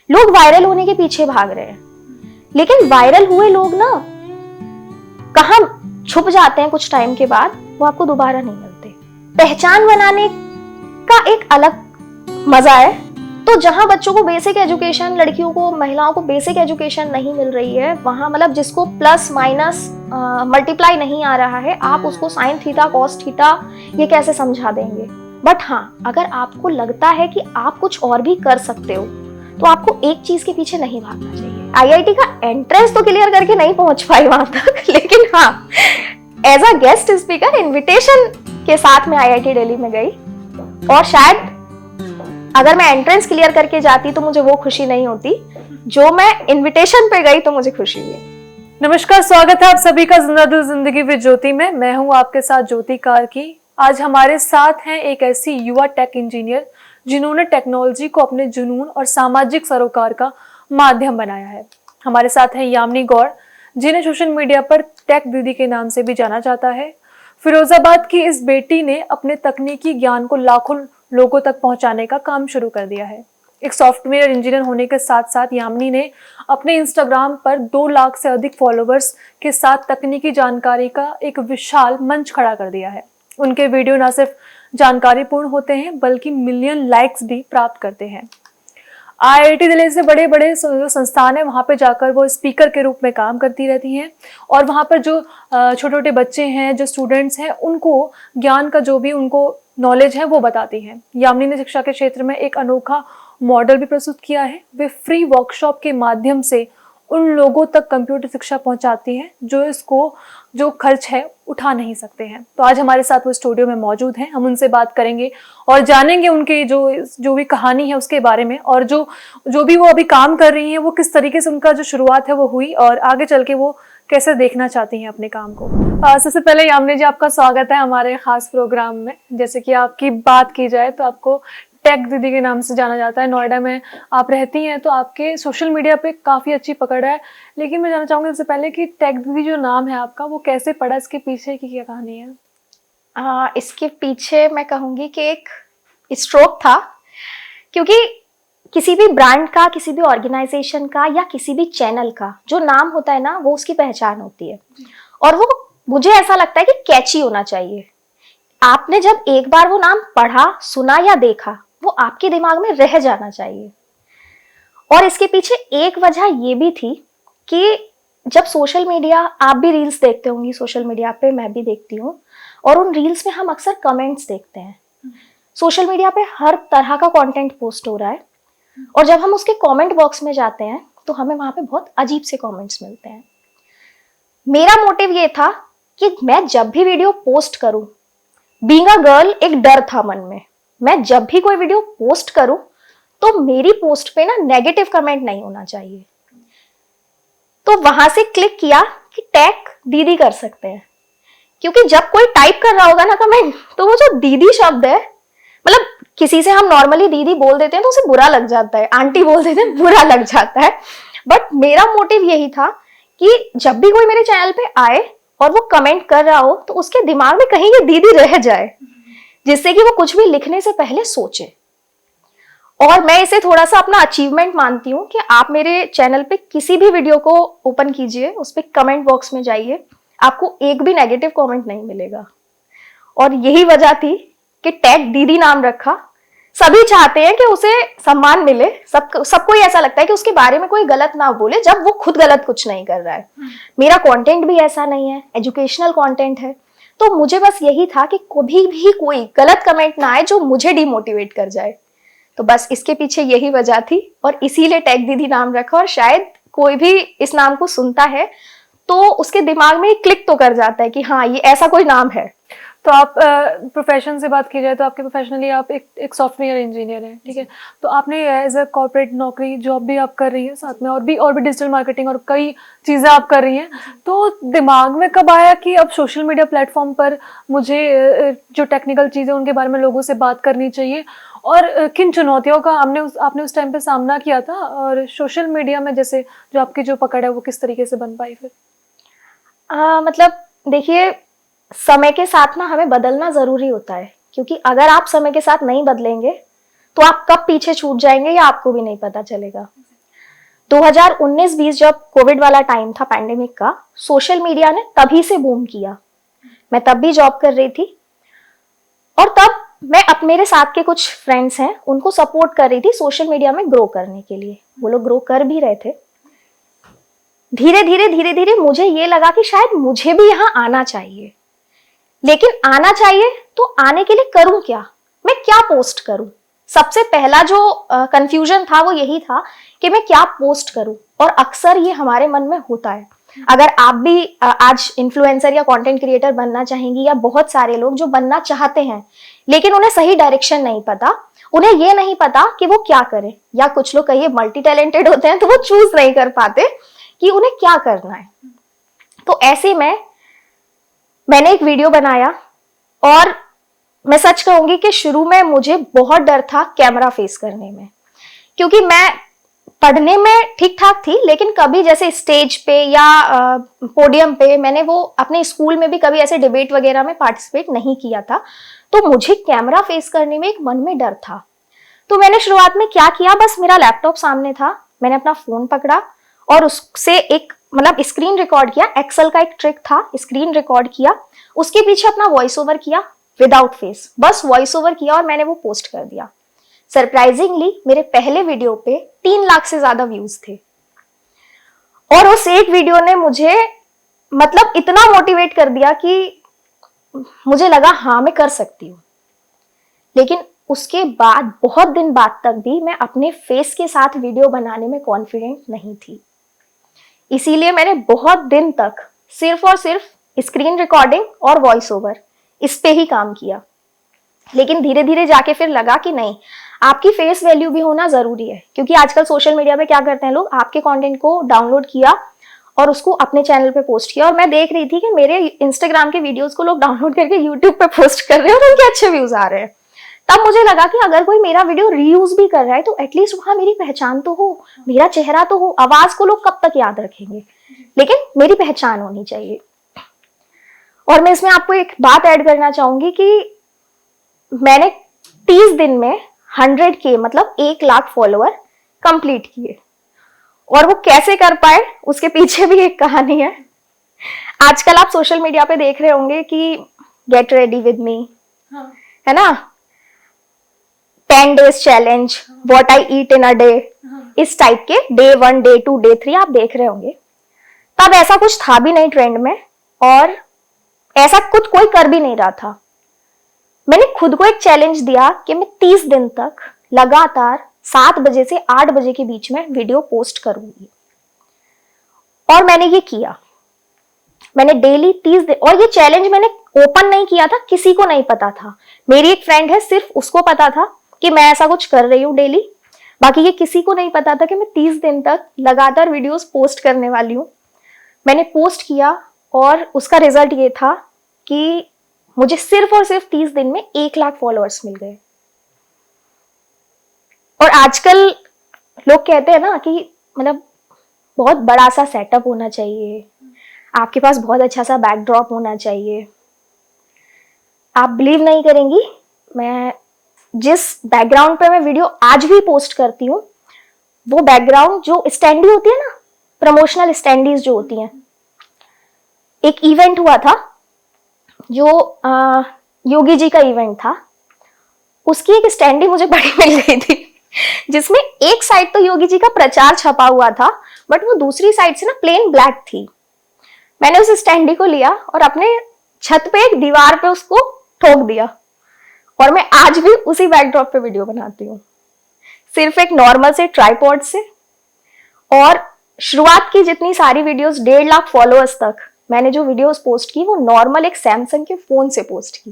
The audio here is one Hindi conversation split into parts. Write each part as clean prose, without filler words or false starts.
लोग वायरल होने के पीछे भाग रहे हैं, लेकिन वायरल हुए लोग ना कहां छुप जाते हैं कुछ टाइम के बाद, वो आपको दोबारा नहीं मिलते। पहचान बनाने का एक अलग मजा है। तो जहां बच्चों को बेसिक एजुकेशन, लड़कियों को, महिलाओं को बेसिक एजुकेशन नहीं मिल रही है, वहां मतलब जिसको प्लस माइनस मल्टीप्लाई नहीं आ रहा है, आप उसको साइन थीटा कॉस थीटा ये कैसे समझा देंगे। बट हाँ, अगर आपको लगता है कि आप कुछ और भी कर सकते हो, तो आपको एक चीज के पीछे नहीं भागना चाहिए। आईआईटी का एंट्रेंस तो क्लियर करके नहीं पहुंच पाई वहां तक, लेकिन हाँ, as a guest speaker invitation के साथ मैं आईआईटी दिल्ली में गई, और शायद अगर मैं एंट्रेंस क्लियर करके जाती तो मुझे वो खुशी नहीं होती जो मैं इनविटेशन पे गई तो मुझे खुशी हुई। नमस्कार, स्वागत है आप सभी का जिंदा दिल जिंदगी विद ज्योति में। मैं हूं आपके साथ ज्योति कार्की। आज हमारे साथ हैं एक ऐसी युवा टेक इंजीनियर जिन्होंने टेक्नोलॉजी को अपने जुनून और सामाजिक सरोकार का माध्यम बनाया है। हमारे साथ हैं यामिनी गौड़, जिन्हें सोशल मीडिया पर टेक दीदी के नाम से भी जाना जाता है। फिरोजाबाद की इस बेटी ने अपने तकनीकी ज्ञान को लाखों लोगों तक पहुंचाने का काम शुरू कर दिया है। एक सॉफ्टवेयर इंजीनियर होने के साथ साथ यामिनी ने अपने इंस्टाग्राम पर 2 लाख से अधिक फॉलोअर्स के साथ तकनीकी जानकारी का एक विशाल मंच खड़ा कर दिया है। उनके वीडियो न सिर्फ जानकारीपूर्ण होते हैं बल्कि मिलियन लाइक्स भी प्राप्त करते हैं। आईआईटी दिल्ली से बड़े बड़े जो संस्थान है वहाँ पे जाकर वो स्पीकर के रूप में काम करती रहती हैं, और वहाँ पर जो छोटे छोटे बच्चे हैं, जो स्टूडेंट्स हैं, उनको ज्ञान का जो भी उनको नॉलेज है वो बताती हैं। यामिनी ने शिक्षा के क्षेत्र में एक अनोखा मॉडल भी प्रस्तुत किया है। वे फ्री वर्कशॉप के माध्यम से उन लोगों तक कंप्यूटर शिक्षा पहुंचाती हैं जो इसको जो खर्च है उठा नहीं सकते हैं। तो आज हमारे साथ वो स्टूडियो में मौजूद हैं। हम उनसे बात करेंगे और जानेंगे उनकी जो भी कहानी है उसके बारे में, और जो भी वो अभी काम कर रही हैं वो किस तरीके से उनका जो शुरुआत है वो हुई, और आगे चल के वो कैसे देखना चाहती हैं अपने काम को। सबसे पहले यामिनी जी, आपका स्वागत है हमारे खास प्रोग्राम में। जैसे कि आपकी बात की जाए तो आपको टेक दीदी के नाम से जाना जाता है। नोएडा में आप रहती हैं तो आपके सोशल मीडिया पे काफ़ी अच्छी पकड़ है। लेकिन मैं जानना चाहूँगी सबसे पहले कि टेक दीदी जो नाम है आपका वो कैसे पड़ा, इसके पीछे की क्या कहानी है? इसके पीछे मैं कहूँगी कि एक स्ट्रोक था, क्योंकि किसी भी ब्रांड का, किसी भी ऑर्गेनाइजेशन का या किसी भी चैनल का जो नाम होता है ना, वो उसकी पहचान होती है, और वो मुझे ऐसा लगता है कि कैची होना चाहिए। आपने जब एक बार वो नाम पढ़ा, सुना या देखा, वो आपके दिमाग में रह जाना चाहिए। और इसके पीछे एक वजह ये भी थी कि जब सोशल मीडिया, आप भी रील्स देखते होंगी सोशल मीडिया पे, मैं भी देखती हूँ, और उन रील्स में हम अक्सर कमेंट्स देखते हैं। सोशल मीडिया पे हर तरह का कंटेंट पोस्ट हो रहा है, और जब हम उसके कमेंट बॉक्स में जाते हैं तो हमें वहां पे बहुत अजीब से कमेंट्स मिलते हैं। मेरा मोटिव ये था कि मैं जब भी वीडियो पोस्ट करूं, बीइंग अ गर्ल एक डर था मन में, मैं जब भी कोई वीडियो पोस्ट करूं तो मेरी पोस्ट पे ना नेगेटिव कमेंट नहीं होना चाहिए। तो वहां से क्लिक किया कि टेक दीदी कर सकते हैं, क्योंकि जब कोई टाइप कर रहा होगा ना कमेंट, तो वो जो दीदी शब्द है, मतलब किसी से हम नॉर्मली दीदी बोल देते हैं तो उसे बुरा लग जाता है, आंटी बोल देते हैं बुरा लग जाता है। बट मेरा मोटिव यही था कि जब भी कोई मेरे चैनल पे आए और वो कमेंट कर रहा हो तो उसके दिमाग में कहीं ये दीदी रह जाए, जिससे कि वो कुछ भी लिखने से पहले सोचे। और मैं इसे थोड़ा सा अपना अचीवमेंट मानती हूँ कि आप मेरे चैनल पे किसी भी वीडियो को ओपन कीजिए, उस पर कमेंट बॉक्स में जाइए, आपको एक भी नेगेटिव कमेंट नहीं मिलेगा। और यही वजह थी कि टेक दीदी नाम रखा। सभी चाहते हैं कि उसे सम्मान मिले, सबको ही ऐसा लगता है कि उसके बारे में कोई गलत ना बोले जब वो खुद गलत कुछ नहीं कर रहा है। मेरा कंटेंट भी ऐसा नहीं है, एजुकेशनल कंटेंट है, तो मुझे बस यही था कि कभी भी कोई गलत कमेंट ना आए जो मुझे डिमोटिवेट कर जाए। तो बस इसके पीछे यही वजह थी, और इसीलिए टेक दीदी नाम रखा। और शायद कोई भी इस नाम को सुनता है तो उसके दिमाग में क्लिक तो कर जाता है कि हाँ, ये ऐसा कोई नाम है। तो आप प्रोफेशन से बात की जाए तो आपके प्रोफेशनली आप एक सॉफ्टवेयर इंजीनियर हैं, ठीक है। तो आपने एज अ कॉर्पोरेट नौकरी जॉब भी आप कर रही हैं, साथ में और भी डिजिटल मार्केटिंग और कई चीज़ें आप कर रही हैं। तो दिमाग में कब आया कि अब सोशल मीडिया प्लेटफॉर्म पर मुझे जो टेक्निकल चीज़ें उनके बारे में लोगों से बात करनी चाहिए, और किन चुनौतियों का आपने उस टाइम पे सामना किया था, और सोशल मीडिया में जैसे जो आपकी जो पकड़ है वो किस तरीके से बन पाई फिर? मतलब देखिए, समय के साथ ना हमें बदलना जरूरी होता है, क्योंकि अगर आप समय के साथ नहीं बदलेंगे तो आप कब पीछे छूट जाएंगे या आपको भी नहीं पता चलेगा। 2019-20 जब कोविड वाला टाइम था पैंडेमिक का, सोशल मीडिया ने तभी से बूम किया। मैं तब भी जॉब कर रही थी और तब मैं मेरे साथ के कुछ फ्रेंड्स हैं उनको सपोर्ट कर रही थी सोशल मीडिया में ग्रो करने के लिए। वो लोग ग्रो कर भी रहे थे। धीरे धीरे मुझे ये लगा कि शायद मुझे भी यहाँ आना चाहिए, लेकिन आना चाहिए तो आने के लिए करूं क्या, मैं क्या पोस्ट करूं। सबसे पहला जो कंफ्यूजन था वो यही था कि मैं क्या पोस्ट करूं। और अक्सर ये हमारे मन में होता है। अगर आप भी आज इन्फ्लुएंसर या कंटेंट क्रिएटर बनना चाहेंगी, या बहुत सारे लोग जो बनना चाहते हैं लेकिन उन्हें सही डायरेक्शन नहीं पता, उन्हें ये नहीं पता कि वो क्या करें, या कुछ लोग कहिए मल्टी टैलेंटेड होते हैं तो वो चूज नहीं कर पाते कि उन्हें क्या करना है। तो ऐसे में मैंने एक वीडियो बनाया और मैं सच कहूंगी कि शुरू में मुझे बहुत डर था कैमरा फेस करने में, क्योंकि मैं पढ़ने में ठीक ठाक थी लेकिन कभी जैसे स्टेज पे या पोडियम पे मैंने वो अपने स्कूल में भी कभी ऐसे डिबेट वगैरह में पार्टिसिपेट नहीं किया था। तो मुझे कैमरा फेस करने में एक मन में डर था। तो मैंने शुरुआत में क्या किया, बस मेरा लैपटॉप सामने था, मैंने अपना फोन पकड़ा और उससे एक स्क्रीन रिकॉर्ड किया। एक्सेल का एक ट्रिक था, स्क्रीन रिकॉर्ड किया, उसके पीछे अपना वॉइस ओवर किया विदाउट फेस, बस वॉइस ओवर किया और मैंने वो पोस्ट कर दिया। सरप्राइजिंगली मेरे पहले वीडियो पे 3 लाख से ज्यादा व्यूज थे और उस एक वीडियो ने मुझे इतना मोटिवेट कर दिया कि मुझे लगा हाँ मैं कर सकती हूँ। लेकिन उसके बाद बहुत दिन बाद तक भी मैं अपने फेस के साथ वीडियो बनाने में कॉन्फिडेंट नहीं थी। इसीलिए मैंने बहुत दिन तक सिर्फ और सिर्फ स्क्रीन रिकॉर्डिंग और वॉइस ओवर इस पे ही काम किया। लेकिन धीरे धीरे जाके फिर लगा कि नहीं, आपकी फेस वैल्यू भी होना जरूरी है, क्योंकि आजकल सोशल मीडिया पे क्या करते हैं लोग, आपके कंटेंट को डाउनलोड किया और उसको अपने चैनल पे पोस्ट किया। और मैं देख रही थी कि मेरे इंस्टाग्राम के वीडियोस को लोग डाउनलोड करके यूट्यूब पे पोस्ट कर रहे हैं और उनके अच्छे व्यूज आ रहे हैं। तब मुझे लगा कि अगर कोई मेरा वीडियो रीयूज भी कर रहा है तो एटलीस्ट वहां मेरी पहचान तो हो, मेरा चेहरा तो हो। आवाज को लोग कब तक याद रखेंगे, लेकिन मेरी पहचान होनी चाहिए। और मैं इसमें आपको एक बात ऐड करना चाहूंगी कि मैंने 30 दिन में 100K 1 लाख फॉलोअर कंप्लीट किए। और वो कैसे कर पाए उसके पीछे भी एक कहानी है। आजकल आप सोशल मीडिया पे देख रहे होंगे कि गेट रेडी विद मी, है ना, 10 days challenge, what I eat in a day, इस टाइप के डे 1, डे 2, डे 3 आप देख रहे होंगे। तब ऐसा कुछ था भी नहीं ट्रेंड में और ऐसा कुछ कोई कर भी नहीं रहा था। मैंने खुद को एक चैलेंज दिया कि मैं 30 दिन तक लगातार 7 बजे से 8 बजे के बीच में वीडियो पोस्ट करूंगी। और मैंने ये किया, मैंने डेली 30 दिन। और ये चैलेंज मैंने ओपन नहीं किया था, किसी को नहीं पता था। मेरी एक फ्रेंड है, सिर्फ उसको पता था कि मैं ऐसा कुछ कर रही हूँ डेली। बाकी ये किसी को नहीं पता था कि मैं 30 दिन तक लगातार वीडियोस पोस्ट करने वाली हूँ। मैंने पोस्ट किया और उसका रिजल्ट ये था कि मुझे सिर्फ और सिर्फ 30 दिन में 1 लाख फॉलोअर्स मिल गए। और आजकल लोग कहते हैं ना कि बहुत बड़ा सा सेटअप होना चाहिए, आपके पास बहुत अच्छा सा बैकड्रॉप होना चाहिए। आप बिलीव नहीं करेंगी, मैं जिस बैकग्राउंड पे मैं वीडियो आज भी पोस्ट करती हूँ, वो बैकग्राउंड जो स्टैंडी होती है ना, प्रमोशनल स्टैंडीज जो होती हैं, एक इवेंट हुआ था जो योगी जी का इवेंट था, उसकी एक स्टैंडी मुझे बड़ी मिल गई थी, जिसमें एक साइड तो योगी जी का प्रचार छपा हुआ था, बट वो दूसरी साइड से ना प्लेन ब्लैक थी। मैंने उस स्टैंडी को लिया और अपने छत पे एक दीवार पे उसको ठोक दिया और मैं आज भी उसी बैकड्रॉप पे वीडियो बनाती हूँ, सिर्फ एक नॉर्मल से ट्राइपॉड से। और शुरुआत की जितनी सारी वीडियोस 1.5 लाख फॉलोअर्स तक मैंने जो वीडियोस पोस्ट की, वो नॉर्मल एक सैमसंग के फोन से पोस्ट की।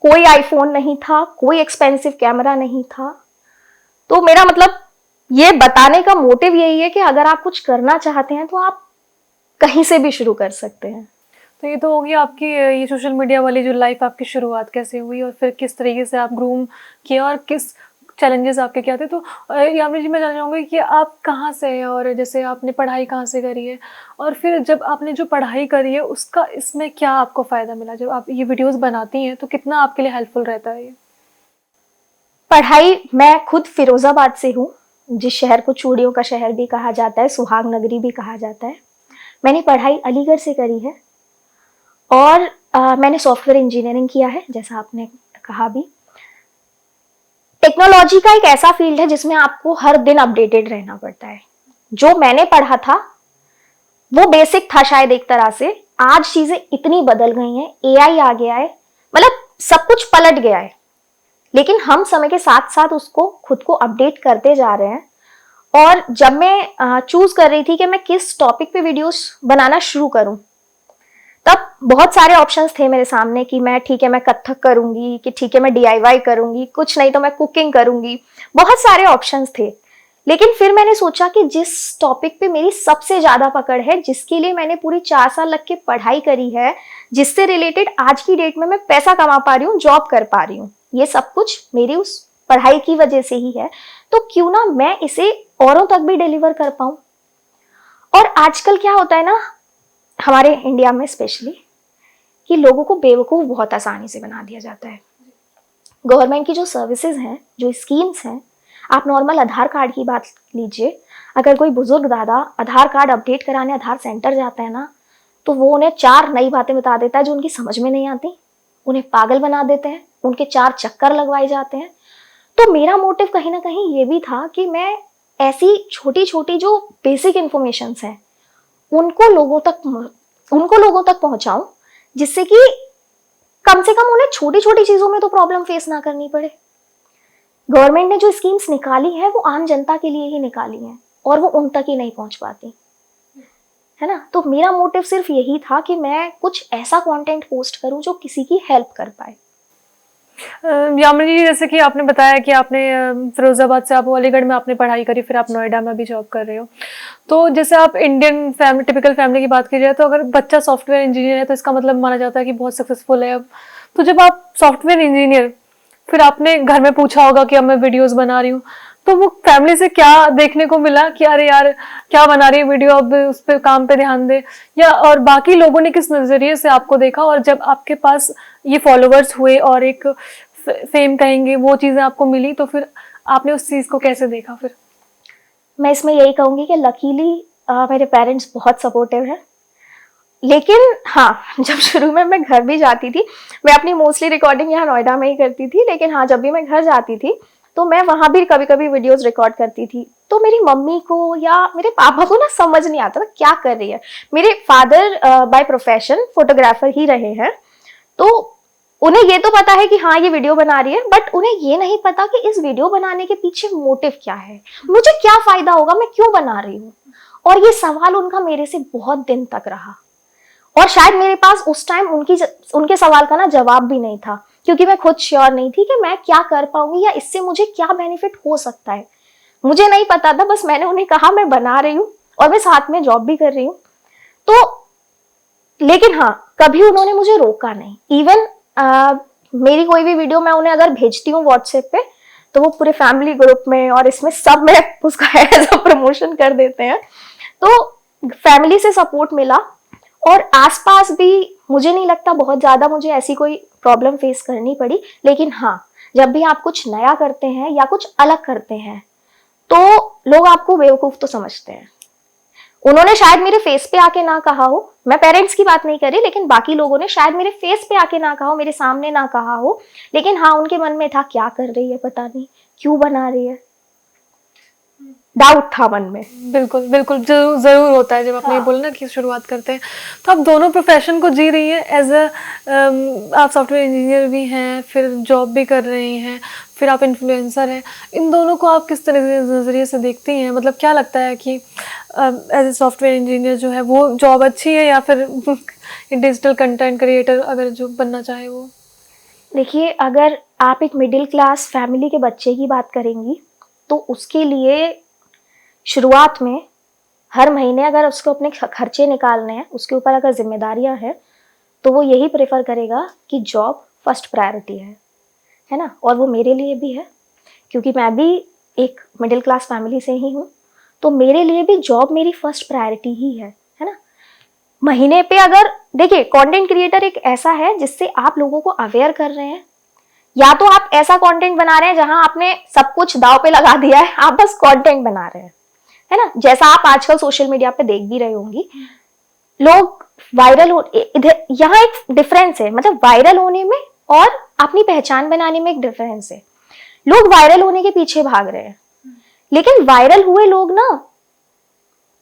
कोई आईफोन नहीं था, कोई एक्सपेंसिव कैमरा नहीं था। तो मेरा ये बताने का मोटिव यही है कि अगर आप कुछ करना चाहते हैं तो आप कहीं से भी शुरू कर सकते हैं। तो ये तो होगी आपकी ये सोशल मीडिया वाली जो लाइफ आपकी शुरुआत कैसे हुई और फिर किस तरीके से आप ग्रूम किया और किस चैलेंजेस आपके क्या थे। तो यामिनी जी, मैं जानना चाहूँगी कि आप कहाँ से हैं और जैसे आपने पढ़ाई कहाँ से करी है, और फिर जब आपने जो पढ़ाई करी है उसका इसमें क्या आपको फ़ायदा मिला, जब आप ये वीडियोस बनाती हैं तो कितना आपके लिए हेल्पफुल रहता है ये? पढ़ाई, मैं खुद फिरोजाबाद से हूँ, जिस शहर को चूड़ियों का शहर भी कहा जाता है, सुहाग नगरी भी कहा जाता है, मैंने पढ़ाई अलीगढ़ से करी है। और मैंने सॉफ्टवेयर इंजीनियरिंग किया है, जैसा आपने कहा भी। टेक्नोलॉजी का एक ऐसा फील्ड है जिसमें आपको हर दिन अपडेटेड रहना पड़ता है। जो मैंने पढ़ा था वो बेसिक था शायद एक तरह से, आज चीजें इतनी बदल गई हैं, एआई आ गया है, मतलब सब कुछ पलट गया है। लेकिन हम समय के साथ साथ उसको खुद को अपडेट करते जा रहे हैं। और जब मैं चूज कर रही थी कि मैं किस टॉपिक पे वीडियोस बनाना शुरू करूं, तब बहुत सारे ऑप्शंस थे मेरे सामने कि मैं ठीक है मैं कथक करूंगी, कि ठीक है मैं डीआईवाई करूंगी, कुछ नहीं तो मैं कुकिंग करूंगी, बहुत सारे ऑप्शंस थे। लेकिन फिर मैंने सोचा कि जिस टॉपिक पे मेरी सबसे ज्यादा पकड़ है, जिसके लिए मैंने पूरी 4 साल लग के पढ़ाई करी है, जिससे रिलेटेड आज की डेट में मैं पैसा कमा पा रही हूँ, जॉब कर पा रही हूँ, ये सब कुछ मेरी उस पढ़ाई की वजह से ही है, तो क्यों ना मैं इसे औरों तक भी डिलीवर कर पाऊं। और आजकल क्या होता है ना हमारे इंडिया में स्पेशली, कि लोगों को बेवकूफ बहुत आसानी से बना दिया जाता है। गवर्नमेंट की जो सर्विसेज हैं, जो स्कीम्स हैं, आप नॉर्मल आधार कार्ड की बात लीजिए, अगर कोई बुजुर्ग दादा आधार कार्ड अपडेट कराने आधार सेंटर जाता है ना, तो वो उन्हें 4 नई बातें बता देता है जो उनकी समझ में नहीं आती, उन्हें पागल बना देते हैं, उनके 4 चक्कर लगवाए जाते हैं। तो मेरा मोटिव कहीं ना कहीं ये भी था कि मैं ऐसी छोटी छोटी जो बेसिक इंफॉर्मेशन हैं उनको लोगों तक पहुंचाऊं, जिससे कि कम से कम उन्हें छोटी छोटी चीजों में तो प्रॉब्लम फेस ना करनी पड़े। गवर्नमेंट ने जो स्कीम्स निकाली है वो आम जनता के लिए ही निकाली हैं और वो उन तक ही नहीं पहुंच पाती है ना। तो मेरा मोटिव सिर्फ यही था कि मैं कुछ ऐसा कंटेंट पोस्ट करूं जो किसी की हेल्प कर पाए। यामिनी जी, जैसे कि आपने बताया कि आपने फिरोजाबाद से आप अलीगढ़ में आपने पढ़ाई करी, फिर आप नोएडा में भी जॉब कर रहे हो। तो जैसे आप इंडियन फैमिली, टिपिकल फैमिली की बात की जाए तो अगर बच्चा सॉफ्टवेयर इंजीनियर है तो इसका मतलब माना जाता है कि बहुत सक्सेसफुल है। अब तो जब आप सॉफ्टवेयर इंजीनियर, फिर आपने घर में पूछा होगा कि अब मैं वीडियोस बना रही हूँ, तो वो फैमिली से क्या देखने को मिला कि अरे यार क्या बना रही है वीडियो, अब उस पे काम पे ध्यान दे, या और बाकी लोगों ने किस नजरिए से आपको देखा, और जब आपके पास ये फॉलोअर्स हुए और एक फेम कहेंगे वो चीजें आपको मिली, तो फिर आपने उस चीज को कैसे देखा? फिर मैं इसमें यही कहूंगी कि लकीली मेरे पेरेंट्स बहुत सपोर्टिव हैं। लेकिन हाँ, जब शुरू में मैं घर भी जाती थी, मैं अपनी मोस्टली रिकॉर्डिंग यहाँ नोएडा में ही करती थी, लेकिन हाँ जब भी मैं घर जाती थी तो मैं वहां भी कभी कभी वीडियोस रिकॉर्ड करती थी। तो मेरी मम्मी को या मेरे पापा को ना समझ नहीं आता था क्या कर रही है। मेरे फादर बाय प्रोफेशन फोटोग्राफर ही रहे हैं, तो उन्हें ये तो पता है कि हाँ ये वीडियो बना रही है, बट उन्हें ये नहीं पता कि इस वीडियो बनाने के पीछे मोटिव क्या है, मुझे क्या फायदा होगा, मैं क्यों बना रही हूँ। और ये सवाल उनका मेरे से बहुत दिन तक रहा, और शायद मेरे पास उस टाइम उनके सवाल का ना जवाब भी नहीं था, क्योंकि मैं खुद श्योर नहीं थी कि मैं क्या कर पाऊंगी या इससे मुझे क्या बेनिफिट हो सकता है। मुझे नहीं पता था, बस मैंने उन्हें कहा मैं बना रही हूँ और मैं साथ में जॉब भी कर रही हूँ। तो लेकिन हाँ, कभी उन्होंने मुझे रोका नहीं। इवन मेरी कोई भी वीडियो मैं उन्हें अगर भेजती हूँ व्हाट्सएप पे, तो वो पूरे फैमिली ग्रुप में और इसमें सब में उसका एज अ प्रमोशन कर देते हैं। तो फैमिली से सपोर्ट मिला, और आसपास भी मुझे नहीं लगता बहुत ज्यादा मुझे ऐसी कोई प्रॉब्लम फेस करनी पड़ी। लेकिन हाँ, जब भी आप कुछ नया करते हैं या कुछ अलग करते हैं तो लोग आपको बेवकूफ तो समझते हैं। उन्होंने शायद मेरे फेस पे आके ना कहा हो, मैं पेरेंट्स की बात नहीं कर रही, लेकिन बाकी लोगों ने शायद मेरे फेस पे आके ना कहा हो, मेरे सामने ना कहा हो, लेकिन हाँ उनके मन में था क्या कर रही है, पता नहीं क्यों बना रही है, डाउट था मन में। बिल्कुल बिल्कुल, जरूर होता है जब आपने बोला ना कि शुरुआत करते हैं। तो आप दोनों प्रोफेशन को जी रही हैं, एज अ आप सॉफ्टवेयर इंजीनियर भी हैं, फिर जॉब भी कर रही हैं, फिर आप इन्फ्लुएंसर हैं। इन दोनों को आप किस तरह से नज़रिए से देखती हैं? मतलब क्या लगता है कि एज ए सॉफ्टवेयर इंजीनियर जो है वो जॉब अच्छी है, या फिर डिजिटल कंटेंट क्रिएटर अगर जो बनना चाहे वो? देखिए, अगर आप एक मिडिल क्लास फैमिली के बच्चे की बात करेंगी तो उसके लिए शुरुआत में हर महीने अगर उसको अपने खर्चे निकालने हैं, उसके ऊपर अगर जिम्मेदारियां हैं, तो वो यही प्रेफर करेगा कि जॉब फर्स्ट प्रायोरिटी है ना। और वो मेरे लिए भी है, क्योंकि मैं भी एक मिडिल क्लास फैमिली से ही हूँ, तो मेरे लिए भी जॉब मेरी फर्स्ट प्रायोरिटी ही है ना। महीने पे अगर देखिए, कंटेंट क्रिएटर एक ऐसा है जिससे आप लोगों को अवेयर कर रहे हैं या तो आप ऐसा कंटेंट बना रहे हैं जहां आपने सब कुछ दांव पे लगा दिया है, आप बस कंटेंट बना रहे हैं, है ना। जैसा आप आजकल सोशल मीडिया पे देख भी रहे होंगी, लोग वायरल हो, इधर यहाँ एक डिफरेंस है, मतलब वायरल होने में और अपनी पहचान बनाने में एक डिफरेंस है। लोग वायरल होने के पीछे भाग रहे हैं, लेकिन वायरल हुए लोग ना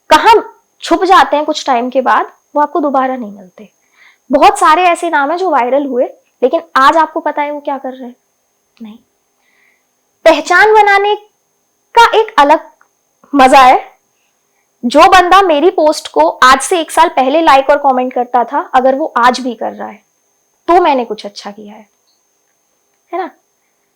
कहाँ छुप जाते हैं कुछ टाइम के बाद, वो आपको दोबारा नहीं मिलते। बहुत सारे ऐसे नाम है जो वायरल हुए, लेकिन आज आपको पता है वो क्या कर रहे हैं, नहीं। पहचान बनाने का एक अलग मजा है। जो बंदा मेरी पोस्ट को आज से 1 साल पहले लाइक और कमेंट करता था, अगर वो आज भी कर रहा है तो मैंने कुछ अच्छा किया है ना।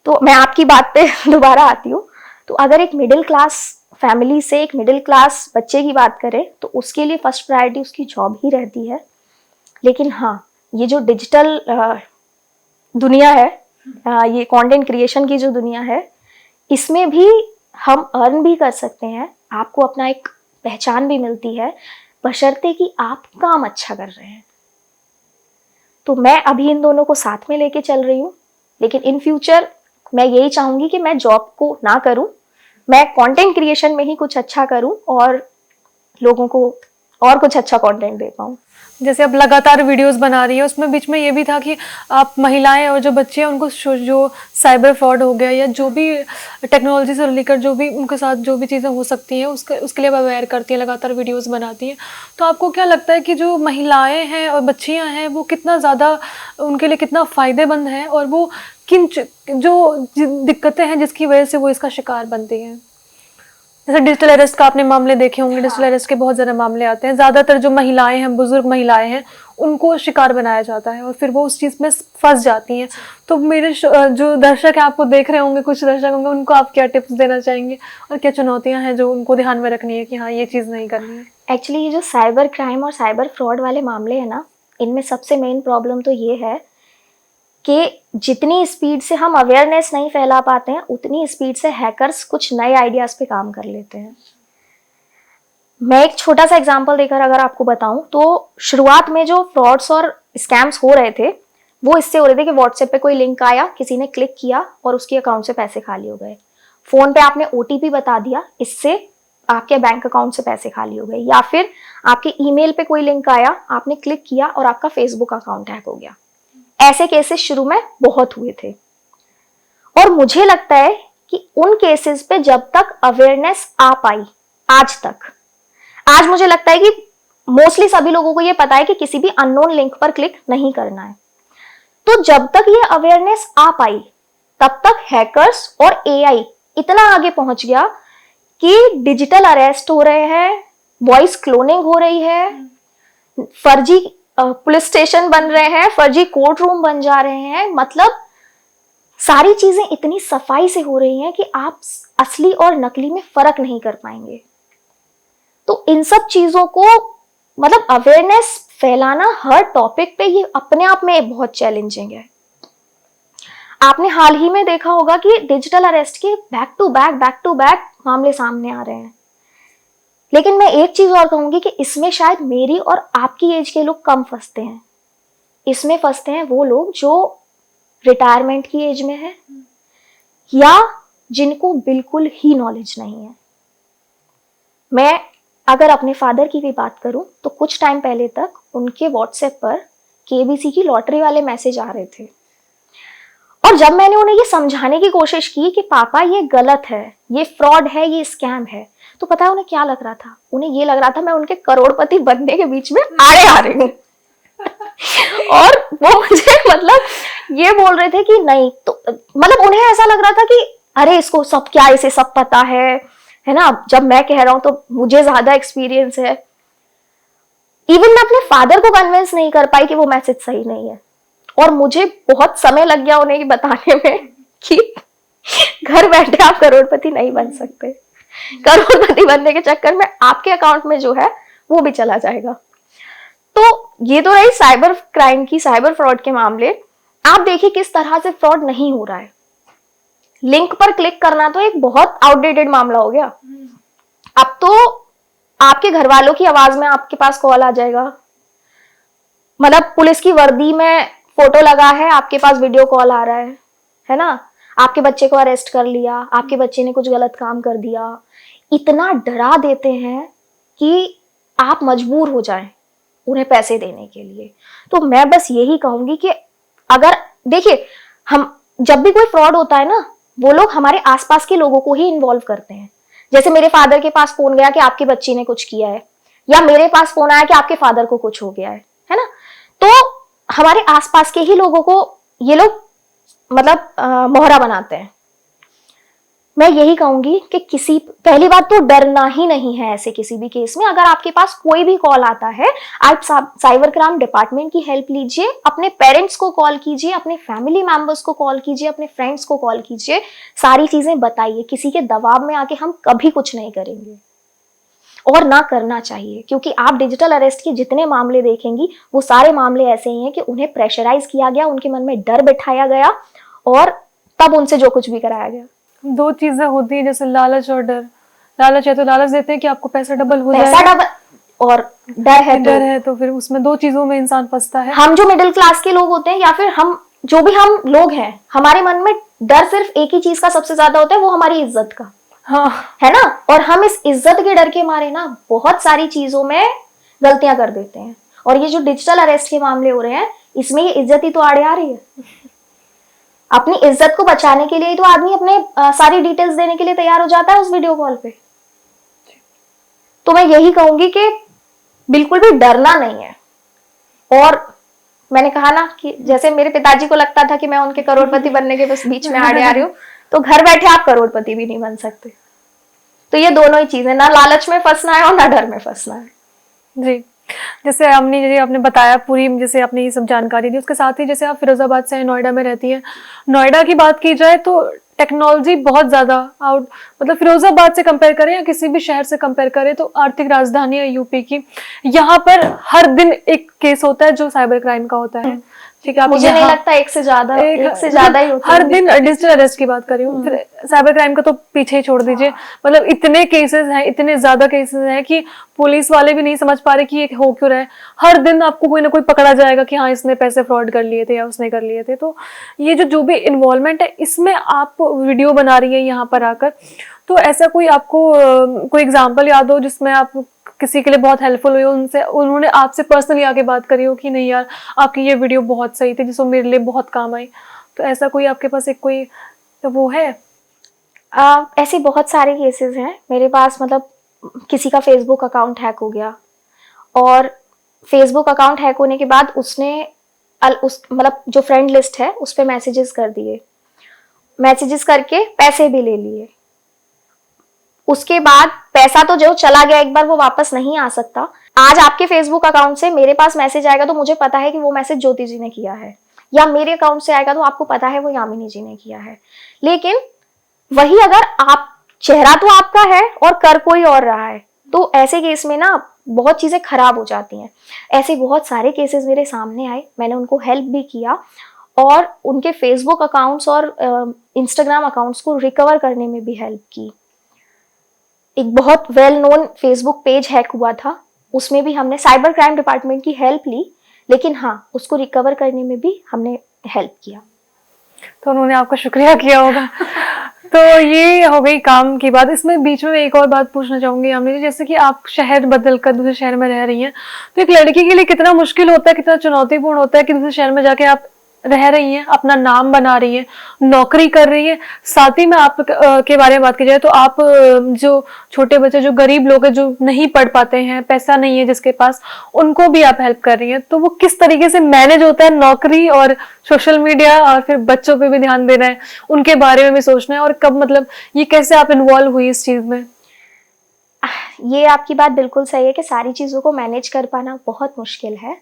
तो मैं आपकी बात पे दोबारा आती हूँ। तो अगर एक मिडिल क्लास फैमिली से एक मिडिल क्लास बच्चे की बात करें तो उसके लिए फर्स्ट प्रायोरिटी उसकी जॉब ही रहती है। लेकिन हाँ, ये जो डिजिटल दुनिया है, ये कंटेंट क्रिएशन की जो दुनिया है, इसमें भी हम अर्न भी कर सकते हैं, आपको अपना एक पहचान भी मिलती है, बशर्ते कि आप काम अच्छा कर रहे हैं। तो मैं अभी इन दोनों को साथ में लेके चल रही हूँ, लेकिन इन फ्यूचर मैं यही चाहूंगी कि मैं जॉब को ना करूं, मैं कंटेंट क्रिएशन में ही कुछ अच्छा करूं और लोगों को और कुछ अच्छा कंटेंट दे पाऊं। जैसे अब लगातार वीडियोस बना रही है, उसमें बीच में ये भी था कि आप महिलाएं और जो बच्चे हैं उनको जो साइबर फ्रॉड हो गया या जो भी टेक्नोलॉजी से लेकर जो भी उनके साथ जो भी चीज़ें हो सकती हैं उसके लिए अवेयर करती है, लगातार वीडियोस बनाती हैं। तो आपको क्या लगता है कि जो महिलाएं हैं और बच्चियां हैं वो कितना ज़्यादा उनके लिए कितना फ़ायदेमंद है, और वो किन जो दिक्कतें हैं जिसकी वजह से वो इसका शिकार बनती हैं? जैसे डिजिटल अरेस्ट का आपने मामले देखे होंगे, डिजिटल अरेस्ट के बहुत ज़्यादा मामले आते हैं, ज़्यादातर जो महिलाएं हैं, बुजुर्ग महिलाएं हैं, उनको शिकार बनाया जाता है और फिर वो उस चीज़ में फंस जाती हैं। तो मेरे जो दर्शक हैं, आपको देख रहे होंगे, कुछ दर्शक होंगे, उनको आप क्या टिप्स देना चाहेंगे और क्या चुनौतियाँ हैं जो उनको ध्यान में रखनी है कि हाँ ये चीज़ नहीं करनी है? एक्चुअली ये जो साइबर क्राइम और साइबर फ्रॉड वाले मामले हैं ना, इनमें सबसे मेन प्रॉब्लम तो ये है कि जितनी स्पीड से हम अवेयरनेस नहीं फैला पाते हैं, उतनी स्पीड से हैकर्स कुछ नए आइडियाज पे काम कर लेते हैं। मैं एक छोटा सा एग्जांपल देकर अगर आपको बताऊं तो शुरुआत में जो फ्रॉड्स और स्कैम्स हो रहे थे वो इससे हो रहे थे कि व्हाट्सएप पे कोई लिंक आया, किसी ने क्लिक किया और उसके अकाउंट से पैसे खाली हो गए। फोन पे आपने OTP बता दिया, इससे आपके बैंक अकाउंट से पैसे खाली हो गए। या फिर आपके ईमेल पे कोई लिंक आया, आपने क्लिक किया और आपका फेसबुक अकाउंट हैक हो गया। ऐसे केसेस शुरू में बहुत हुए थे और मुझे लगता है कि उन केसेस पे जब तक अवेयरनेस आ पाई आज मुझे लगता है कि मोस्टली सभी लोगों को ये पता है कि किसी भी अननोन लिंक पर क्लिक नहीं करना है। तो जब तक ये अवेयरनेस आ पाई तब तक हैकर्स और AI इतना आगे पहुंच गया कि डिजिटल अरेस्ट हो रहे हैं, वॉइस क्लोनिंग हो रही है, फर्जी पुलिस स्टेशन बन रहे हैं, फर्जी कोर्ट रूम बन जा रहे हैं। मतलब सारी चीजें इतनी सफाई से हो रही हैं कि आप असली और नकली में फर्क नहीं कर पाएंगे। तो इन सब चीजों को मतलब अवेयरनेस फैलाना हर टॉपिक पे ये अपने आप में बहुत चैलेंजिंग है। आपने हाल ही में देखा होगा कि डिजिटल अरेस्ट के बैक टू बैक मामले सामने आ रहे हैं। लेकिन मैं एक चीज और कहूंगी कि इसमें शायद मेरी और आपकी एज के लोग कम फंसते हैं। इसमें फंसते हैं वो लोग जो रिटायरमेंट की एज में है या जिनको बिल्कुल ही नॉलेज नहीं है। मैं अगर अपने फादर की भी बात करूं तो कुछ टाइम पहले तक उनके व्हाट्सएप पर KBC की लॉटरी वाले मैसेज आ रहे थे और जब मैंने उन्हें ये समझाने की कोशिश की कि पापा ये गलत है, ये फ्रॉड है, ये स्कैम है, तो पता है उन्हें क्या लग रहा था? उन्हें ये लग रहा था मैं उनके करोड़पति बनने के बीच में आड़े आ रही हूँ और वो मुझे मतलब ये बोल रहे थे कि नहीं, तो मतलब उन्हें ऐसा लग रहा था कि अरे इसको सब क्या, इसे सब पता है ना। जब मैं कह रहा हूं तो मुझे ज्यादा एक्सपीरियंस है। इवन मैं अपने फादर को कन्विंस नहीं कर पाई कि वो मैसेज सही नहीं है और मुझे बहुत समय लग गया उन्हें बताने में कि घर बैठे आप करोड़पति नहीं बन सकते। करोड़पति बनने के चक्कर में आपके अकाउंट में जो है वो भी चला जाएगा। तो ये तो रही साइबर क्राइम की, साइबर फ्रॉड के मामले। आप देखिए किस तरह से फ्रॉड नहीं हो रहा है। लिंक पर क्लिक करना तो एक बहुत आउटडेटेड मामला हो गया। अब तो आपके घर वालों की आवाज में आपके पास कॉल आ जाएगा। मतलब पुलिस की वर्दी में फोटो लगा है, आपके पास वीडियो कॉल आ रहा है। है ना, आपके बच्चे को अरेस्ट कर लिया, आपके बच्चे ने कुछ गलत काम कर दिया, इतना डरा देते हैं कि आप मजबूर हो जाएं उन्हें पैसे देने के लिए। तो मैं बस यही कहूंगी कि अगर देखिए, हम जब भी कोई फ्रॉड होता है ना, वो लोग हमारे आसपास के लोगों को ही इन्वॉल्व करते हैं। जैसे मेरे फादर के पास फोन गया कि आपकी बच्ची ने कुछ किया है, या मेरे पास फोन आया कि आपके फादर को कुछ हो गया है ना, तो हमारे आसपास के ही लोगों को ये लोग मतलब मोहरा बनाते हैं। मैं यही कहूंगी कि पहली बात तो डरना ही नहीं है ऐसे किसी भी केस में। अगर आपके पास कोई भी कॉल आता है, आप साइबर क्राइम डिपार्टमेंट की हेल्प लीजिए, अपने पेरेंट्स को कॉल कीजिए, अपने फैमिली मेंबर्स को कॉल कीजिए, अपने फ्रेंड्स को कॉल कीजिए, सारी चीजें बताइए। किसी के दबाव में आके हम कभी कुछ नहीं करेंगे और ना करना चाहिए, क्योंकि आप डिजिटल अरेस्ट के जितने मामले देखेंगी वो सारे मामले ऐसे ही हैं कि उन्हें प्रेशराइज किया गया, उनके मन में डर बिठाया गया और तब उनसे जो कुछ भी कराया गया। दो चीजें होती है, जैसे लालच और डर। लालच है तो लालच देते हैं कि आपको पैसा डबल हो जाए, पैसा डबल, और डर है तो फिर उसमें दो चीजों में इंसान फंसता है। हम जो मिडिल क्लास के लोग होते हैं, या फिर हम जो भी हम लोग हैं, हमारे मन में डर सिर्फ एक ही चीज का सबसे ज्यादा होता है, वो हमारी इज्जत का। हाँ, है ना, और हम इस इज्जत के डर के मारे ना बहुत सारी चीजों में गलतियां कर देते हैं। और ये जो डिजिटल अरेस्ट के मामले हो रहे हैं, इसमें ये इज्जत ही तो आड़े आ रही है। अपनी इज्जत को बचाने के लिए तो आदमी अपने सारी डिटेल्स देने के लिए तैयार हो जाता है उस वीडियो कॉल पे। तो मैं यही कहूंगी कि बिल्कुल भी डरना नहीं है। और मैंने कहा ना कि जैसे मेरे पिताजी को लगता था कि मैं उनके करोड़पति बनने के बस बीच में आड़े आ रही हूँ, तो घर बैठे आप करोड़पति भी नहीं बन सकते। तो ये दोनों ही चीजें, ना लालच में फंसना है और ना डर में फंसना है। जी। जैसे आपने बताया पूरी, जैसे आपने ये सब जानकारी दी, उसके साथ ही जैसे आप फिरोजाबाद से नोएडा में रहती हैं, नोएडा की बात की जाए तो टेक्नोलॉजी बहुत ज्यादा मतलब फिरोजाबाद से कंपेयर करें या किसी भी शहर से कंपेयर करें तो आर्थिक राजधानी है यूपी की, यहाँ पर हर दिन एक केस होता है जो साइबर क्राइम का होता है। ठीक है, मुझे नहीं लगता एक से ज्यादा ही होता है। हर दिन डिजिटल अरेस्ट की बात कर रही हूँ, फिर साइबर क्राइम का तो पीछे ही छोड़ दीजिए। मतलब इतने केसेस हैं, इतने ज्यादा केसेस हैं कि पुलिस वाले भी नहीं समझ पा रहे कि ये हो क्यों रहा है। हर दिन आपको कोई ना कोई पकड़ा जाएगा कि हाँ इसने पैसे फ्रॉड कर लिए थे या उसने कर लिए थे। तो ये जो भी इन्वॉल्वमेंट है, इसमें आप वीडियो बना रही है यहाँ पर आकर, तो ऐसा कोई आपको कोई एग्जाम्पल याद हो जिसमें आप किसी के लिए बहुत हेल्पफुल हुई, उन्होंने आपसे पर्सनली आके बात करी हो कि नहीं यार आपकी ये वीडियो बहुत सही थी, जिसको मेरे लिए बहुत काम आई, तो ऐसा कोई आपके पास एक कोई तो वो है? ऐसे बहुत सारे केसेस हैं मेरे पास। मतलब किसी का फेसबुक अकाउंट हैक हो गया, और फेसबुक अकाउंट हैक होने के बाद उसने मतलब जो फ्रेंड लिस्ट है उस पर मैसेजेस कर दिए, मैसेजेस करके पैसे भी ले लिए। उसके बाद पैसा तो जो चला गया एक बार, वो वापस नहीं आ सकता। आज आपके फेसबुक अकाउंट से मेरे पास मैसेज आएगा तो मुझे पता है कि वो मैसेज ज्योति जी ने किया है, या मेरे अकाउंट से आएगा तो आपको पता है वो यामिनी जी ने किया है। लेकिन वही अगर आप, चेहरा तो आपका है और कर कोई और रहा है, तो ऐसे केस में ना बहुत चीजें खराब हो जाती हैं। ऐसे बहुत सारे केसेस मेरे सामने आए, मैंने उनको हेल्प भी किया और उनके फेसबुक अकाउंट्स और इंस्टाग्राम अकाउंट्स को रिकवर करने में भी हेल्प की। एक बहुत well known Facebook page hack हुआ था, उसमें भी हमने साइबर क्राइम डिपार्टमेंट की हेल्प ली, लेकिन हाँ उसको रिकवर करने में भी हमने हेल्प किया। तो उन्होंने आपका शुक्रिया किया होगा। तो ये हो गई काम की बात। इसमें बीच में एक और बात पूछना चाहूंगी हमने, जैसे कि आप शहर बदल कर दूसरे शहर में रह रही हैं, तो एक लड़की के लिए कितना मुश्किल होता है, कितना चुनौतीपूर्ण होता है कि दूसरे शहर में जाके आप रह रही हैं, अपना नाम बना रही हैं, नौकरी कर रही हैं, साथ ही में आप के बारे में बात की जाए तो आप जो छोटे बच्चे, जो गरीब लोग हैं, जो नहीं पढ़ पाते हैं, पैसा नहीं है जिसके पास, उनको भी आप हेल्प कर रही हैं। तो वो किस तरीके से मैनेज होता है, नौकरी और सोशल मीडिया, और फिर बच्चों पे भी ध्यान देना है, उनके बारे में भी सोचना है, और कब मतलब ये कैसे आप इन्वॉल्व हुई इस चीज में? ये आपकी बात बिल्कुल सही है कि सारी चीजों को मैनेज कर पाना बहुत मुश्किल है।